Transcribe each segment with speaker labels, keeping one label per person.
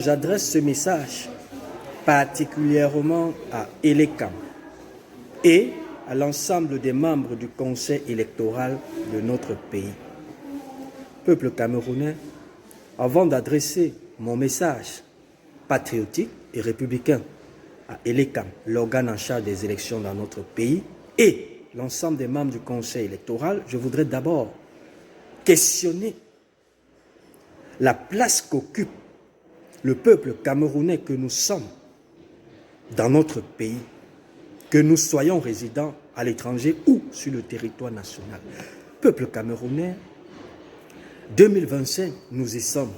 Speaker 1: J'adresse ce message particulièrement à Elekam et à l'ensemble des membres du conseil électoral de notre pays. Peuple camerounais, avant d'adresser mon message patriotique et républicain à Elekam, l'organe en charge des élections dans notre pays, et l'ensemble des membres du conseil électoral, je voudrais d'abord questionner la place qu'occupe le peuple camerounais que nous sommes dans notre pays, que nous soyons résidents à l'étranger ou sur le territoire national. Peuple camerounais, 2025, nous y sommes.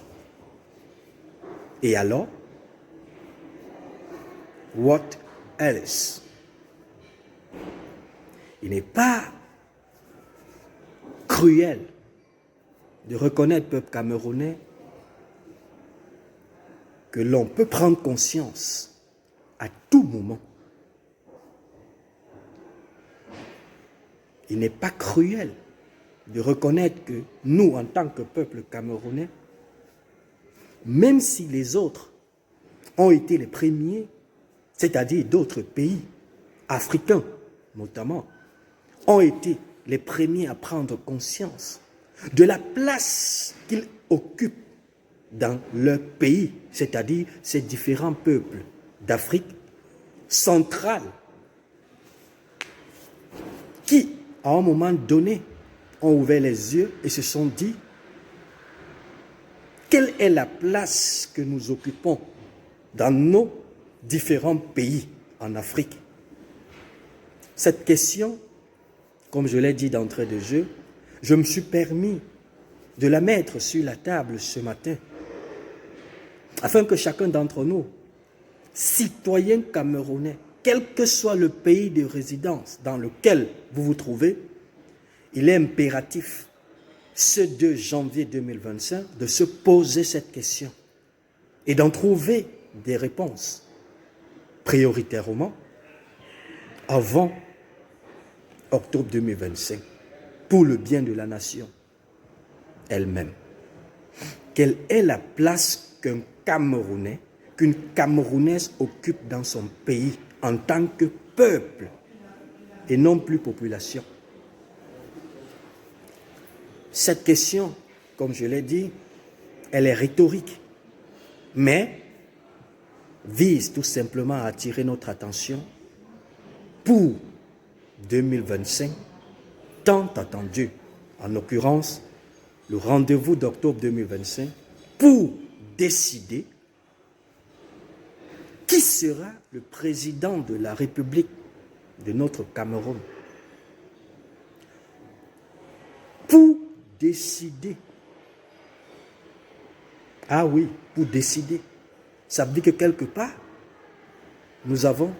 Speaker 1: Et alors, what else? Il n'est pas cruel de reconnaître, peuple camerounais, que l'on peut prendre conscience à tout moment. Il n'est pas cruel de reconnaître que nous, en tant que peuple camerounais, même si les autres ont été les premiers, c'est-à-dire d'autres pays africains notamment, ont été les premiers à prendre conscience de la place qu'ils occupent dans leur pays, c'est-à-dire ces différents peuples d'Afrique centrale qui, à un moment donné, ont ouvert les yeux et se sont dit quelle est la place que nous occupons dans nos différents pays en Afrique. Cette question, comme je l'ai dit d'entrée de jeu, je me suis permis de la mettre sur la table ce matin afin que chacun d'entre nous, citoyens camerounais, quel que soit le pays de résidence dans lequel vous vous trouvez, il est impératif, ce 2 janvier 2025, de se poser cette question et d'en trouver des réponses, prioritairement avant octobre 2025, pour le bien de la nation elle-même. Quelle est la place qu'un Camerounais, qu'une Camerounaise occupe dans son pays en tant que peuple et non plus population? Cette question, comme je l'ai dit, elle est rhétorique, mais vise tout simplement à attirer notre attention pour 2025, tant attendu, en l'occurrence, le rendez-vous d'octobre 2025, pour décider qui sera le président de la République de notre Cameroun. Pour décider. Ah oui, pour décider. Ça veut dire que quelque part, nous avons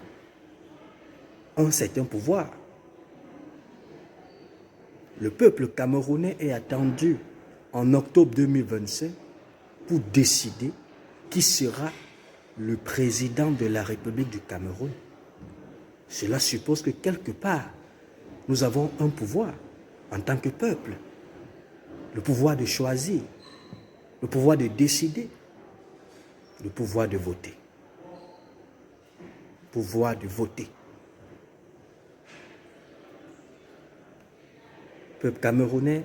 Speaker 1: un certain pouvoir. Le peuple camerounais est attendu en octobre 2025 pour décider qui sera le président de la République du Cameroun. Cela suppose que quelque part, nous avons un pouvoir en tant que peuple. Le pouvoir de choisir, le pouvoir de décider, le pouvoir de voter. Pouvoir de voter. Peuple camerounais,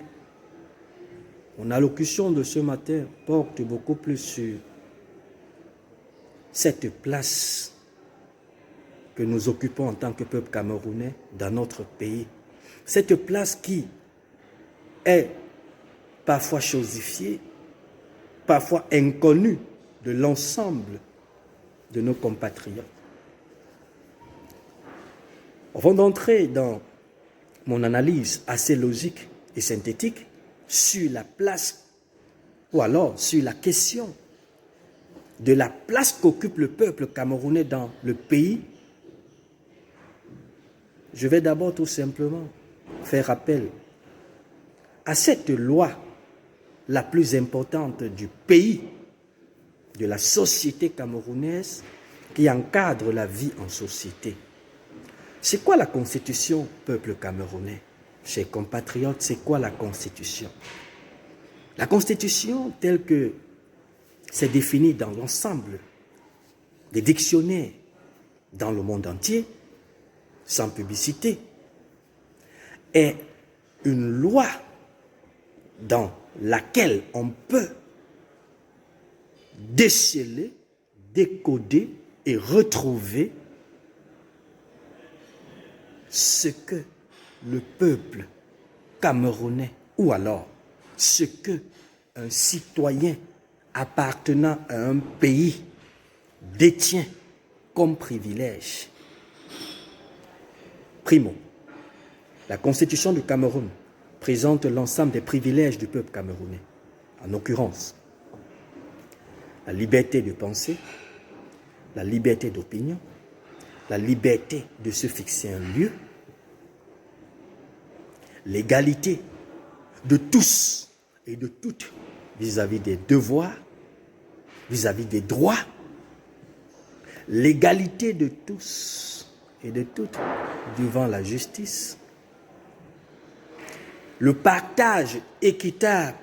Speaker 1: mon allocution de ce matin porte beaucoup plus sur cette place que nous occupons en tant que peuple camerounais dans notre pays. Cette place qui est parfois chosifiée, parfois inconnue de l'ensemble de nos compatriotes. Avant d'entrer dans mon analyse assez logique et synthétique sur la place, ou alors sur la question de la place qu'occupe le peuple camerounais dans le pays, je vais d'abord tout simplement faire appel à cette loi la plus importante du pays, de la société camerounaise, qui encadre la vie en société. C'est quoi la constitution, peuple camerounais? Chers compatriotes, c'est quoi la constitution? La constitution telle que c'est défini dans l'ensemble des dictionnaires dans le monde entier, sans publicité, est une loi dans laquelle on peut déceler, décoder et retrouver ce que le peuple camerounais ou alors ce que un citoyen appartenant à un pays détient comme privilège. Primo, la Constitution du Cameroun présente l'ensemble des privilèges du peuple camerounais. En l'occurrence, la liberté de penser, la liberté d'opinion, la liberté de se fixer un lieu, l'égalité de tous et de toutes vis-à-vis des devoirs, vis-à-vis des droits, l'égalité de tous et de toutes devant la justice, le partage équitable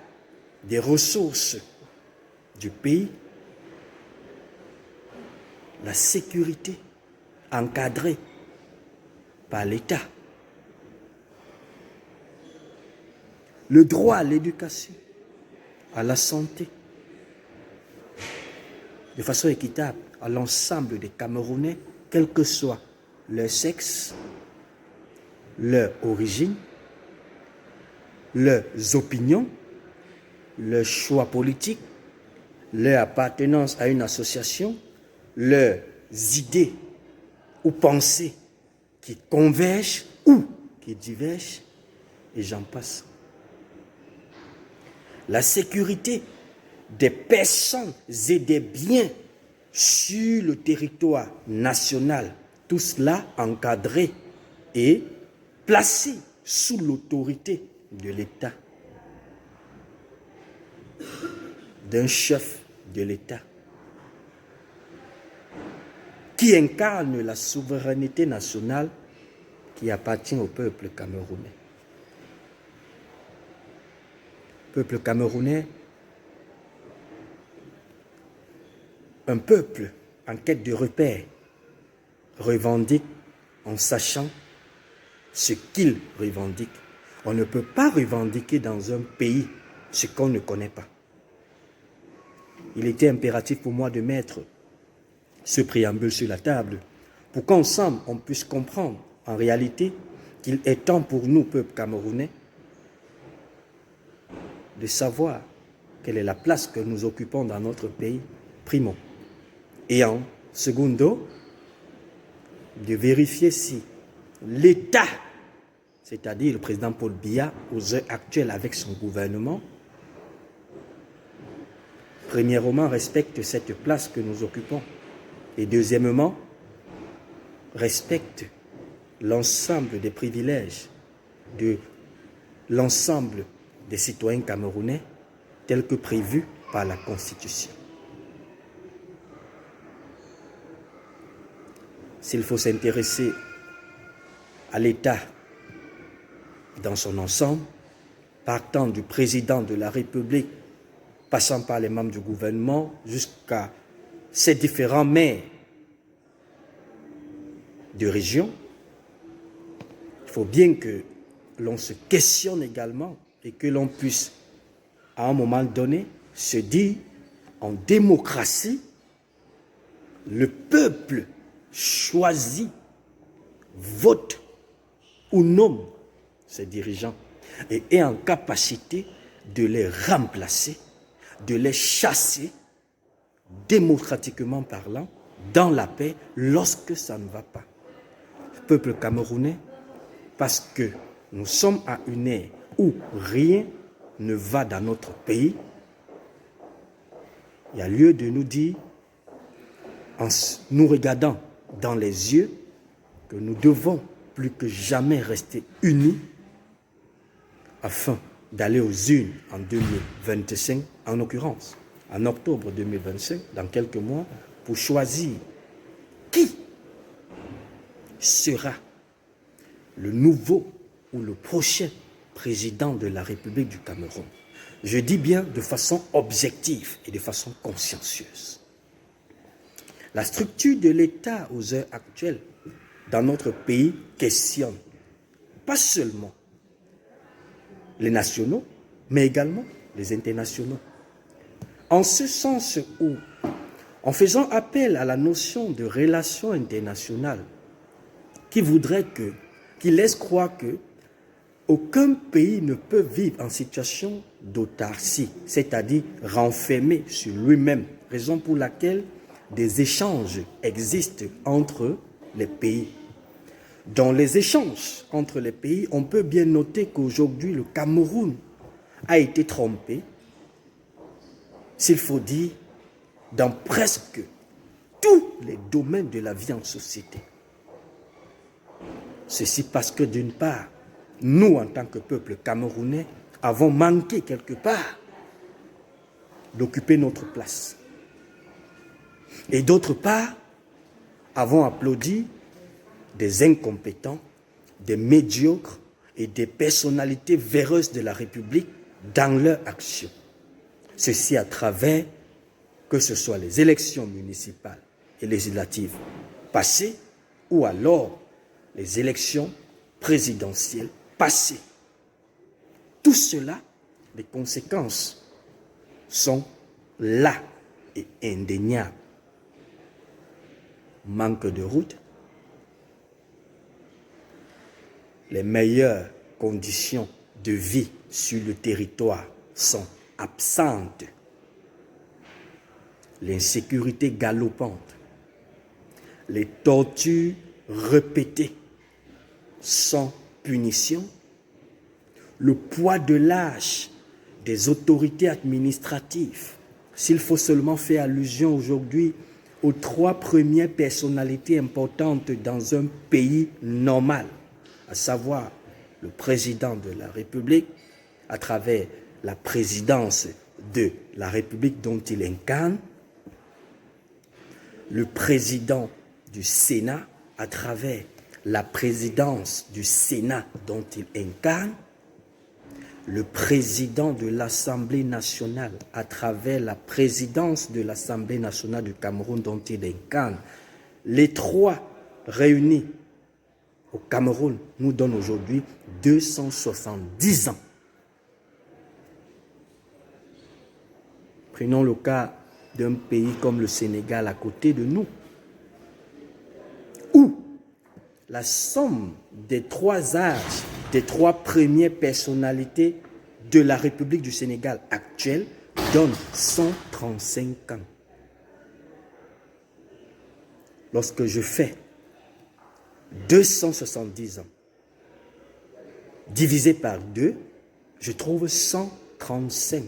Speaker 1: des ressources du pays, la sécurité encadrée par l'État, le droit à l'éducation, à la santé, de façon équitable à l'ensemble des Camerounais, quel que soit leur sexe, leur origine, leurs opinions, leurs choix politiques, leur appartenance à une association, leurs idées ou pensées qui convergent ou qui divergent, et j'en passe. La sécurité des personnes et des biens sur le territoire national, tout cela encadré et placé sous l'autorité de l'État, d'un chef de l'État, qui incarne la souveraineté nationale qui appartient au peuple camerounais. Peuple camerounais, un peuple en quête de repères, revendique en sachant ce qu'il revendique. On ne peut pas revendiquer dans un pays ce qu'on ne connaît pas. Il était impératif pour moi de mettre ce préambule sur la table pour qu'ensemble on puisse comprendre en réalité qu'il est temps pour nous, peuple camerounais, de savoir quelle est la place que nous occupons dans notre pays, primo. Et en secondo, de vérifier si l'État, c'est-à-dire le président Paul Biya, aux heures actuelles avec son gouvernement, premièrement, respecte cette place que nous occupons. Et deuxièmement, respecte l'ensemble des privilèges de l'ensemble des citoyens camerounais tels que prévus par la Constitution. S'il faut s'intéresser à l'État dans son ensemble, partant du président de la République, passant par les membres du gouvernement, jusqu'à ces différents maires de région, il faut bien que l'on se questionne également et que l'on puisse, à un moment donné, se dire, en démocratie, le peuple choisit, vote ou nomme ses dirigeants et est en capacité de les remplacer, de les chasser, démocratiquement parlant, dans la paix, lorsque ça ne va pas. Le peuple camerounais, parce que nous sommes à une ère où rien ne va dans notre pays, il y a lieu de nous dire, en nous regardant dans les yeux, que nous devons plus que jamais rester unis afin d'aller aux urnes en 2025, en l'occurrence, en octobre 2025, dans quelques mois, pour choisir qui sera le nouveau ou le prochain président de la République du Cameroun. Je dis bien de façon objective et de façon consciencieuse. La structure de l'État aux heures actuelles dans notre pays questionne pas seulement les nationaux, mais également les internationaux. En ce sens où, en faisant appel à la notion de relation internationale, qui laisse croire que aucun pays ne peut vivre en situation d'autarcie, c'est-à-dire renfermé sur lui-même, raison pour laquelle des échanges existent entre les pays. Dans les échanges entre les pays, on peut bien noter qu'aujourd'hui, le Cameroun a été trompé, s'il faut dire, dans presque tous les domaines de la vie en société. Ceci parce que d'une part, nous, en tant que peuple camerounais, avons manqué quelque part d'occuper notre place. Et d'autre part, avons applaudi des incompétents, des médiocres et des personnalités véreuses de la République dans leur action. Ceci à travers, que ce soit les élections municipales et législatives passées, ou alors les élections présidentielles passées. Tout cela, les conséquences sont là et indéniables. Manque de route, les meilleures conditions de vie sur le territoire sont absentes. L'insécurité galopante, les tortures répétées sans punition, le poids de l'âge des autorités administratives. S'il faut seulement faire allusion aujourd'hui aux 3 premières personnalités importantes dans un pays normal, à savoir le président de la République, à travers la présidence de la République dont il incarne, le président du Sénat, à travers la présidence du Sénat dont il incarne, le président de l'Assemblée nationale, à travers la présidence de l'Assemblée nationale du Cameroun dont il incarne. Les 3 réunis au Cameroun nous donnent aujourd'hui 270 ans. Prenons le cas d'un pays comme le Sénégal à côté de nous, où la somme des 3 âges, des 3 premières personnalités de la République du Sénégal actuelle donne 135 ans. Lorsque je fais 270 ans divisé par 2, je trouve 135.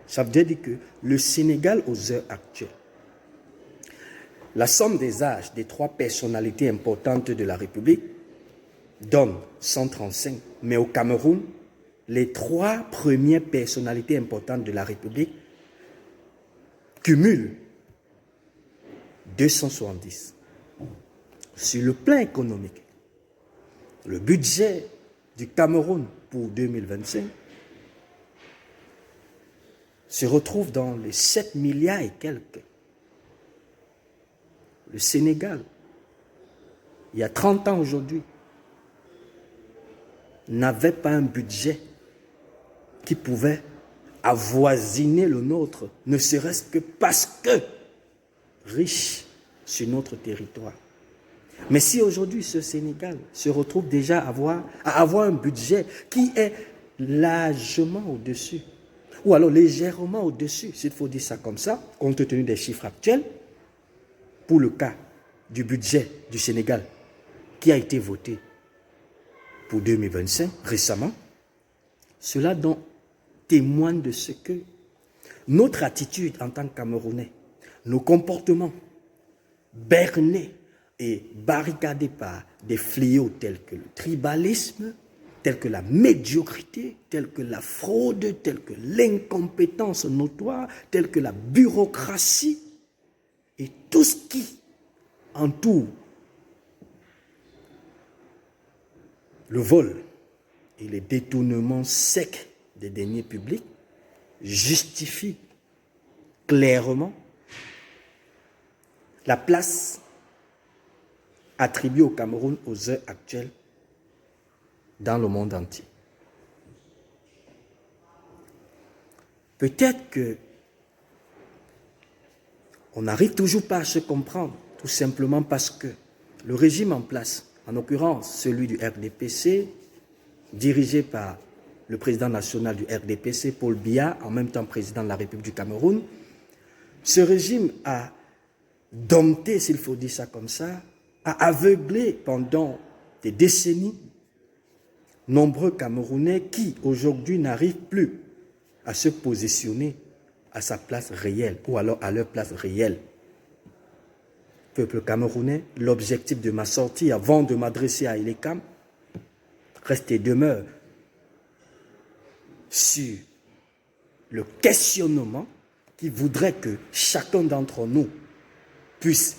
Speaker 1: Ça veut dire que le Sénégal aux heures actuelles, la somme des âges des 3 personnalités importantes de la République donne 135. Mais au Cameroun, les 3 premières personnalités importantes de la République cumulent 270. Sur le plan économique, le budget du Cameroun pour 2025 se retrouve dans les 7 milliards et quelques. Le Sénégal, il y a 30 ans aujourd'hui, n'avait pas un budget qui pouvait avoisiner le nôtre, ne serait-ce que parce que riche sur notre territoire. Mais si aujourd'hui ce Sénégal se retrouve déjà à avoir un budget qui est largement au-dessus, ou alors légèrement au-dessus, s'il faut dire ça comme ça, compte tenu des chiffres actuels, pour le cas du budget du Sénégal qui a été voté pour 2025 récemment, cela donc témoigne de ce que notre attitude en tant que Camerounais, nos comportements bernés et barricadés par des fléaux tels que le tribalisme, tels que la médiocrité, tels que la fraude, tels que l'incompétence notoire, tels que la bureaucratie et tout ce qui entoure le vol et les détournements secs des deniers publics, justifie clairement la place attribuée au Cameroun aux heures actuelles dans le monde entier. Peut-être que on n'arrive toujours pas à se comprendre, tout simplement parce que le régime en place, en l'occurrence celui du RDPC, dirigé par le président national du RDPC, Paul Biya, en même temps président de la République du Cameroun, ce régime a dompté, s'il faut dire ça comme ça, a aveuglé pendant des décennies nombreux Camerounais qui, aujourd'hui, n'arrivent plus à se positionner à sa place réelle ou alors à leur place réelle. Peuple camerounais, l'objectif de ma sortie avant de m'adresser à Ilekam reste et demeure sur le questionnement qui voudrait que chacun d'entre nous puisse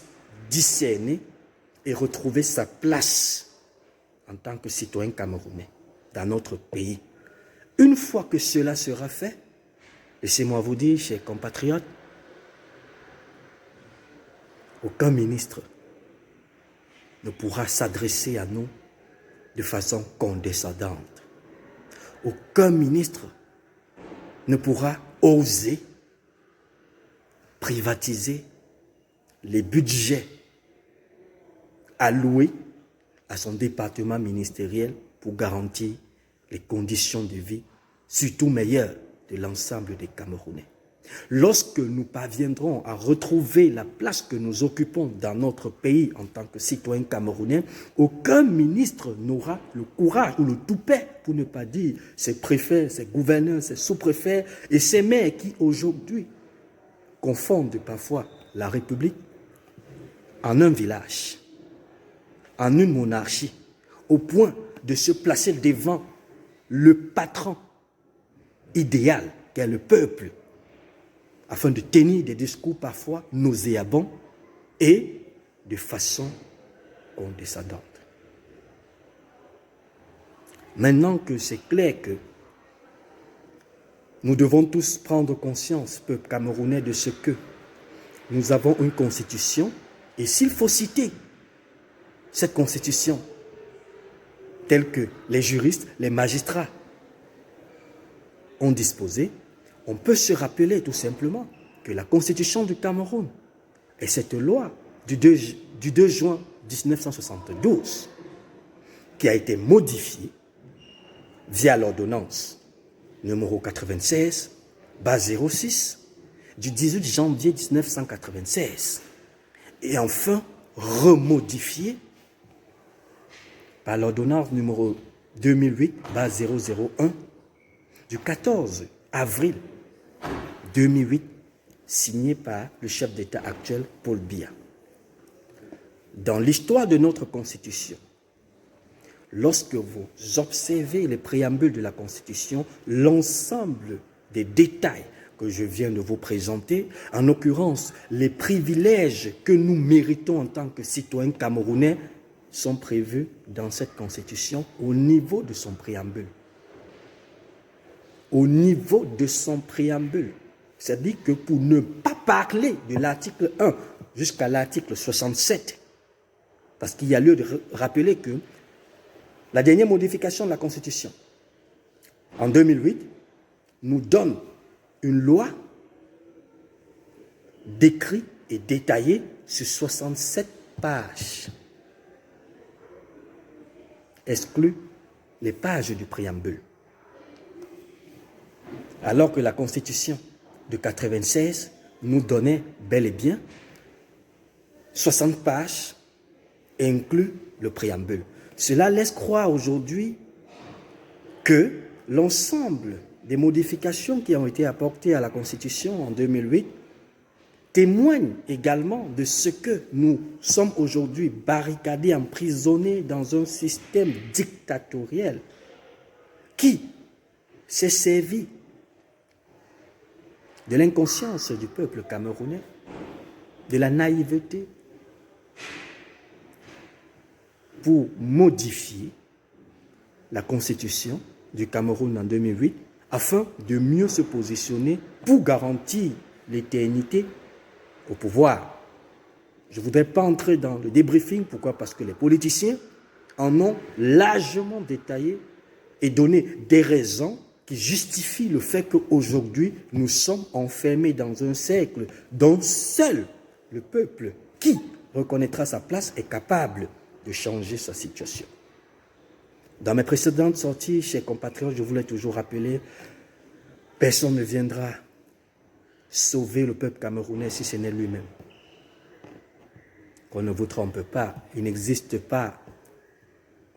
Speaker 1: discerner et retrouver sa place en tant que citoyen camerounais dans notre pays. Une fois que cela sera fait, laissez-moi vous dire, chers compatriotes, aucun ministre ne pourra s'adresser à nous de façon condescendante. Aucun ministre ne pourra oser privatiser les budgets alloués à son département ministériel pour garantir les conditions de vie, surtout meilleures, de l'ensemble des Camerounais. Lorsque nous parviendrons à retrouver la place que nous occupons dans notre pays en tant que citoyens camerounais, aucun ministre n'aura le courage ou le toupet, pour ne pas dire ses préfets, ses gouverneurs, ses sous-préfets et ses maires qui aujourd'hui confondent parfois la République en un village, en une monarchie, au point de se placer devant le patron idéal qu'est le peuple, afin de tenir des discours parfois nauséabonds et de façon condescendante. Maintenant que c'est clair que nous devons tous prendre conscience, peuple camerounais, de ce que nous avons une constitution, et s'il faut citer cette constitution telle que les juristes, les magistrats ont disposé, on peut se rappeler tout simplement que la constitution du Cameroun est cette loi du 2 juin 1972 qui a été modifiée via l'ordonnance numéro 96, base 06, du 18 janvier 1996, et enfin remodifiée par l'ordonnance numéro 2008, base 001, du 14 avril 2008, signée par le chef d'État actuel, Paul Biya. Dans l'histoire de notre Constitution, lorsque vous observez les préambules de la Constitution, l'ensemble des détails que je viens de vous présenter, en l'occurrence les privilèges que nous méritons en tant que citoyens camerounais, sont prévus dans cette Constitution au niveau de son préambule. Au niveau de son préambule. C'est-à-dire que pour ne pas parler de l'article 1 jusqu'à l'article 67, parce qu'il y a lieu de rappeler que la dernière modification de la Constitution, en 2008, nous donne une loi décrite et détaillée sur 67 pages, exclut les pages du préambule. Alors que la Constitution de 1996 nous donnait bel et bien 60 pages et inclut le préambule. Cela laisse croire aujourd'hui que l'ensemble des modifications qui ont été apportées à la Constitution en 2008 témoignent également de ce que nous sommes aujourd'hui barricadés, emprisonnés dans un système dictatorial qui s'est servi de l'inconscience du peuple camerounais, de la naïveté, pour modifier la Constitution du Cameroun en 2008 afin de mieux se positionner pour garantir l'éternité au pouvoir. Je ne voudrais pas entrer dans le débriefing. Pourquoi? Parce que les politiciens en ont largement détaillé et donné des raisons qui justifient le fait qu'aujourd'hui, nous sommes enfermés dans un cercle dont seul le peuple qui reconnaîtra sa place est capable de changer sa situation. Dans mes précédentes sorties, chers compatriotes, je voulais toujours rappeler, personne ne viendra sauver le peuple camerounais si ce n'est lui-même. Qu'on ne vous trompe pas, il n'existe pas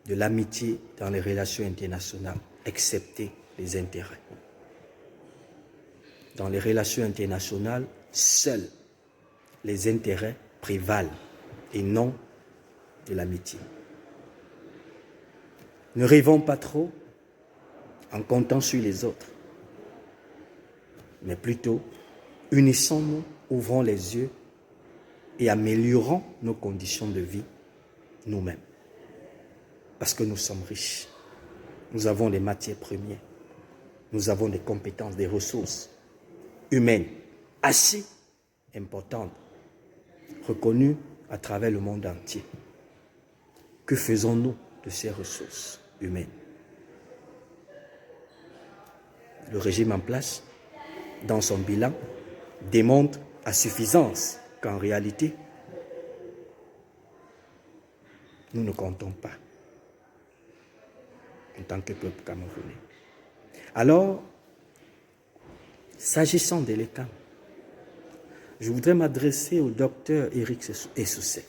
Speaker 1: de l'amitié dans les relations internationales, excepté les intérêts. Dans les relations internationales, seuls les intérêts prévalent et non de l'amitié. Ne rêvons pas trop en comptant sur les autres, mais plutôt unissons-nous, ouvrons les yeux et améliorons nos conditions de vie nous-mêmes. Parce que nous sommes riches, nous avons des matières premières, nous avons des compétences, des ressources humaines assez importantes, reconnues à travers le monde entier. Que faisons-nous de ces ressources humaines? Le régime en place, dans son bilan, démontre à suffisance qu'en réalité, nous ne comptons pas en tant que peuple camerounais. Alors, s'agissant de l'État, je voudrais m'adresser au docteur Éric Essoussé.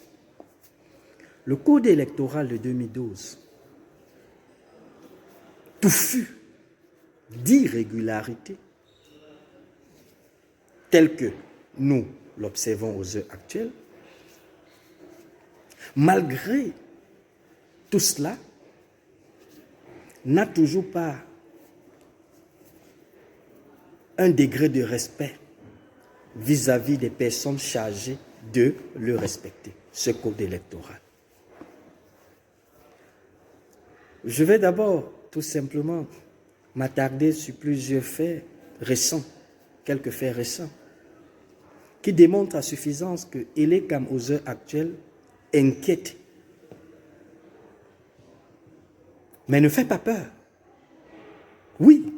Speaker 1: Le code électoral de 2012, touffu d'irrégularités, tel que nous l'observons aux heures actuelles, malgré tout cela, n'a toujours pas un degré de respect vis-à-vis des personnes chargées de le respecter, ce code électoral. Je vais d'abord tout simplement m'attarder sur plusieurs faits récents, quelques faits récents, qui démontrent à suffisance que Elecam aux heures actuelles inquiète, mais ne fait pas peur. Oui,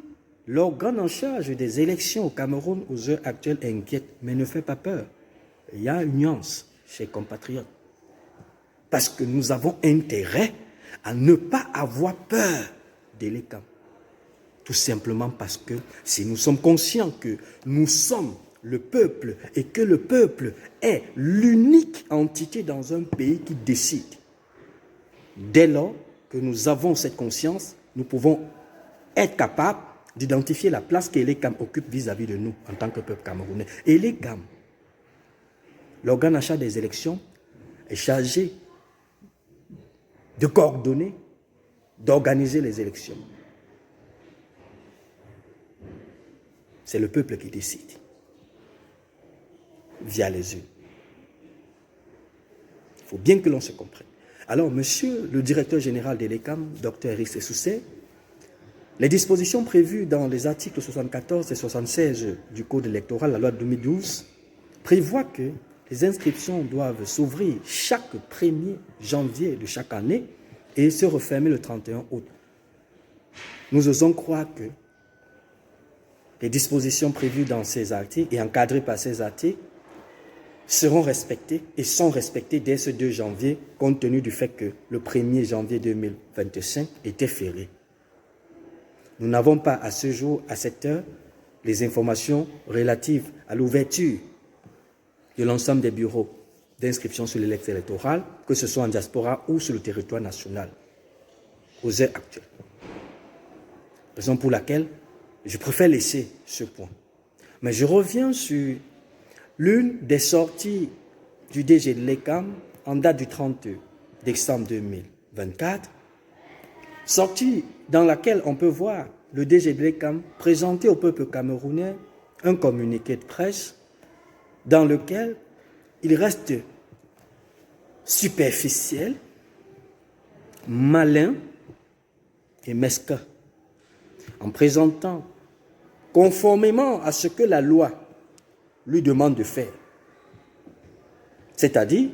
Speaker 1: l'organe en charge des élections au Cameroun aux heures actuelles inquiète, mais ne fait pas peur. Il y a une nuance, chers compatriotes, parce que nous avons intérêt à ne pas avoir peur d'Elecam. Tout simplement parce que si nous sommes conscients que nous sommes le peuple et que le peuple est l'unique entité dans un pays qui décide, dès lors que nous avons cette conscience, nous pouvons être capables d'identifier la place qu'Elecam occupe vis-à-vis de nous en tant que peuple camerounais. Elecam, l'organe en charge des élections, est chargé de coordonner, d'organiser les élections. C'est le peuple qui décide, via les urnes. Il faut bien que l'on se comprenne. Alors, monsieur le directeur général d'Elecam, Dr Éric Essoussé, les dispositions prévues dans les articles 74 et 76 du Code électoral, la loi de 2012, prévoient que les inscriptions doivent s'ouvrir chaque 1er janvier de chaque année et se refermer le 31 août. Nous osons croire que les dispositions prévues dans ces articles et encadrées par ces articles seront respectées et sont respectées dès ce 2 janvier, compte tenu du fait que le 1er janvier 2025 était férié. Nous n'avons pas à ce jour, à cette heure, les informations relatives à l'ouverture de l'ensemble des bureaux d'inscription sur les listes électorales, que ce soit en diaspora ou sur le territoire national, aux heures actuelles. Raison pour laquelle je préfère laisser ce point. Mais je reviens sur l'une des sorties du DG de l'Elecam en date du 30 décembre 2024, sortie dans laquelle on peut voir le DG de l'Elecam présenter au peuple camerounais un communiqué de presse dans lequel il reste superficiel, malin et mesquin, en présentant conformément à ce que la loi lui demande de faire. C'est-à-dire,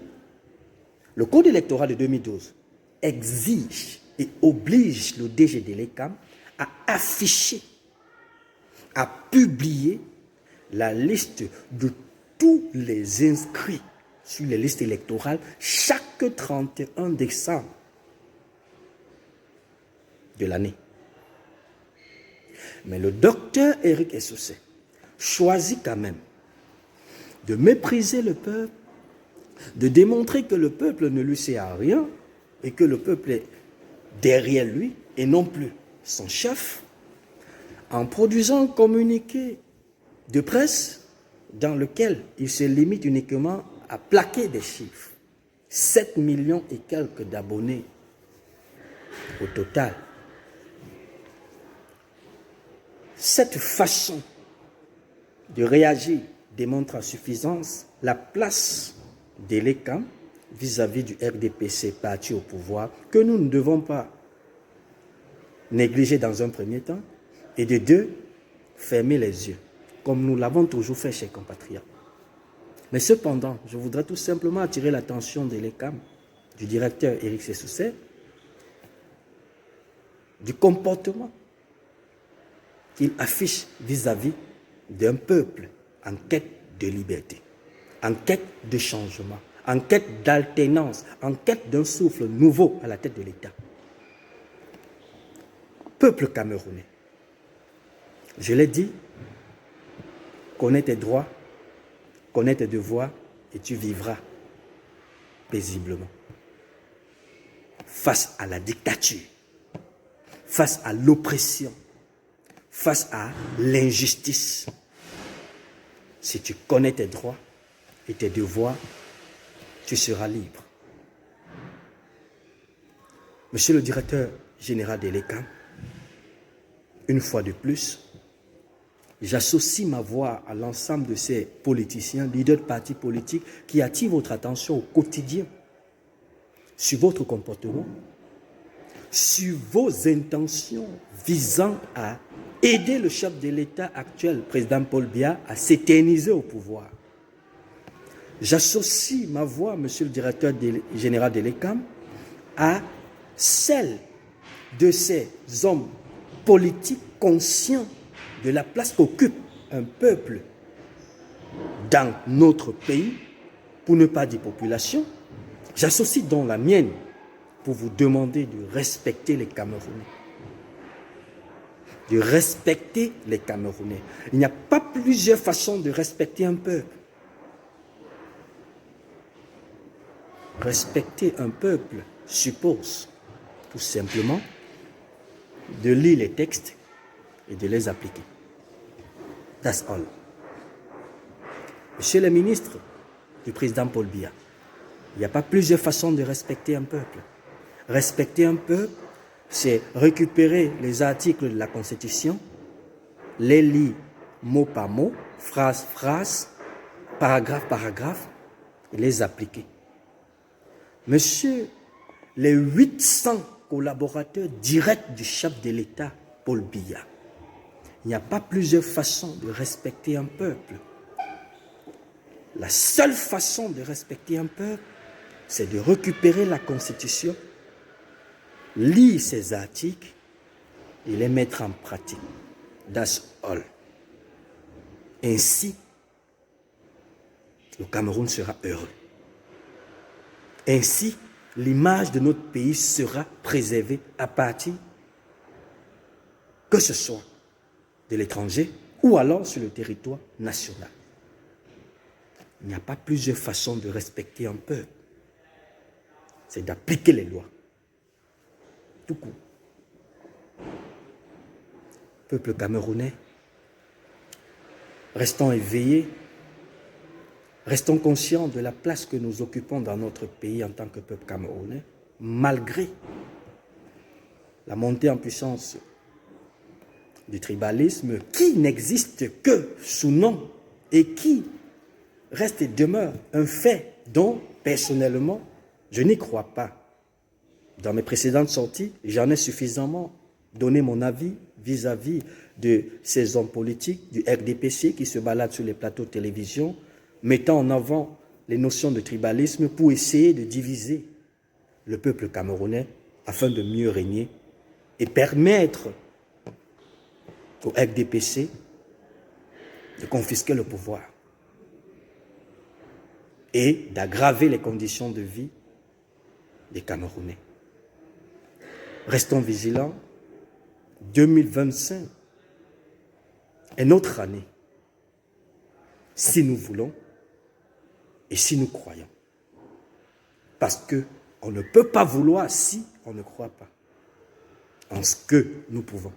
Speaker 1: le Code électoral de 2012 exige et oblige le DG de l'ECAM à afficher, à publier la liste de tous les inscrits sur les listes électorales chaque 31 décembre de l'année. Mais le docteur Éric Essousset choisit quand même de mépriser le peuple, de démontrer que le peuple ne lui sert à rien et que le peuple est derrière lui et non plus son chef, en produisant un communiqué de presse dans lequel il se limite uniquement à plaquer des chiffres. 7 millions et quelques d'abonnés au total. Cette façon de réagir démontre à suffisance la place de l'ECAM vis-à-vis du RDPC, parti au pouvoir, que nous ne devons pas négliger dans un premier temps, et de deux, fermer les yeux, comme nous l'avons toujours fait, chers compatriotes. Mais cependant, je voudrais tout simplement attirer l'attention de l'ECAM, du directeur Éric Essousset, du comportement qu'il affiche vis-à-vis d'un peuple en quête de liberté, en quête de changement, en quête d'alternance, en quête d'un souffle nouveau à la tête de l'État. Peuple camerounais, je l'ai dit, connais tes droits, connais tes devoirs et tu vivras paisiblement. Face à la dictature, face à l'oppression, face à l'injustice, si tu connais tes droits et tes devoirs, tu seras libre. Monsieur le directeur général de l'ECAM, une fois de plus, j'associe ma voix à l'ensemble de ces politiciens, leaders de partis politiques qui attirent votre attention au quotidien sur votre comportement, sur vos intentions visant à aider le chef de l'État actuel, président Paul Biya, à s'éterniser au pouvoir. J'associe ma voix, monsieur le directeur général de l'ECAM, à celle de ces hommes politiques conscients de la place qu'occupe un peuple dans notre pays, pour ne pas dire population. J'associe donc la mienne pour vous demander de respecter les Camerounais. De respecter les Camerounais. Il n'y a pas plusieurs façons de respecter un peuple. Respecter un peuple suppose tout simplement de lire les textes et de les appliquer. That's all. Monsieur le ministre du président Paul Biya, il n'y a pas plusieurs façons de respecter un peuple. Respecter un peuple, c'est récupérer les articles de la Constitution, les lire mot par mot, phrase par phrase, paragraphe par paragraphe, et les appliquer. Monsieur, les 800 collaborateurs directs du chef de l'État, Paul Biya, il n'y a pas plusieurs façons de respecter un peuple. La seule façon de respecter un peuple, c'est de récupérer la Constitution, lire ses articles et les mettre en pratique. That's all. Ainsi, le Cameroun sera heureux. Ainsi, l'image de notre pays sera préservée à partir, que ce soit de l'étranger ou alors sur le territoire national. Il n'y a pas plusieurs façons de respecter un peuple. C'est d'appliquer les lois. Tout court. Peuple camerounais, restons éveillés, restons conscients de la place que nous occupons dans notre pays en tant que peuple camerounais, malgré la montée en puissance du tribalisme qui n'existe que sous nom et qui reste et demeure un fait dont, personnellement, je n'y crois pas. Dans mes précédentes sorties, j'en ai suffisamment donné mon avis vis-à-vis de ces hommes politiques du RDPC qui se baladent sur les plateaux de télévision, mettant en avant les notions de tribalisme pour essayer de diviser le peuple camerounais afin de mieux régner et permettre au RDPC de confisquer le pouvoir et d'aggraver les conditions de vie des Camerounais. Restons vigilants. 2025 est notre année, si nous voulons et si nous croyons. Parce qu'on ne peut pas vouloir si on ne croit pas en ce que nous pouvons.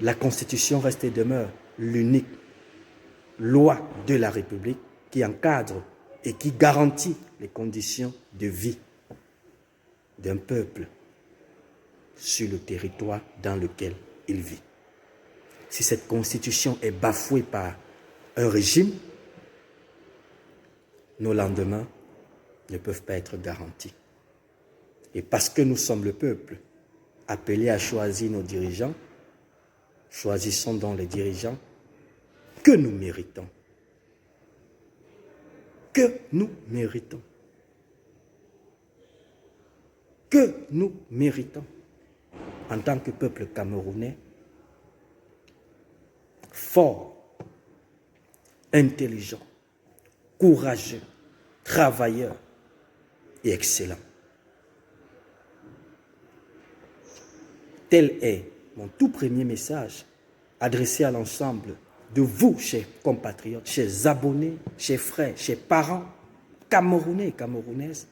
Speaker 1: La Constitution reste et demeure l'unique loi de la République qui encadre et qui garantit les conditions de vie d'un peuple sur le territoire dans lequel il vit. Si cette constitution est bafouée par un régime, nos lendemains ne peuvent pas être garantis. Et parce que nous sommes le peuple appelé à choisir nos dirigeants, choisissons donc les dirigeants que nous méritons. Que nous méritons. Que nous méritons en tant que peuple camerounais, fort, intelligent, courageux, travailleur et excellent. Tel est mon tout premier message adressé à l'ensemble de vous, chers compatriotes, chers abonnés, chers frères, chers parents, Camerounais et Camerounaises,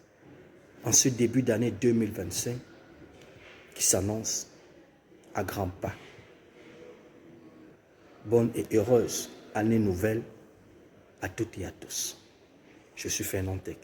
Speaker 1: en ce début d'année 2025 qui s'annonce à grands pas. Bonne et heureuse année nouvelle à toutes et à tous. Je suis Fernand Tech.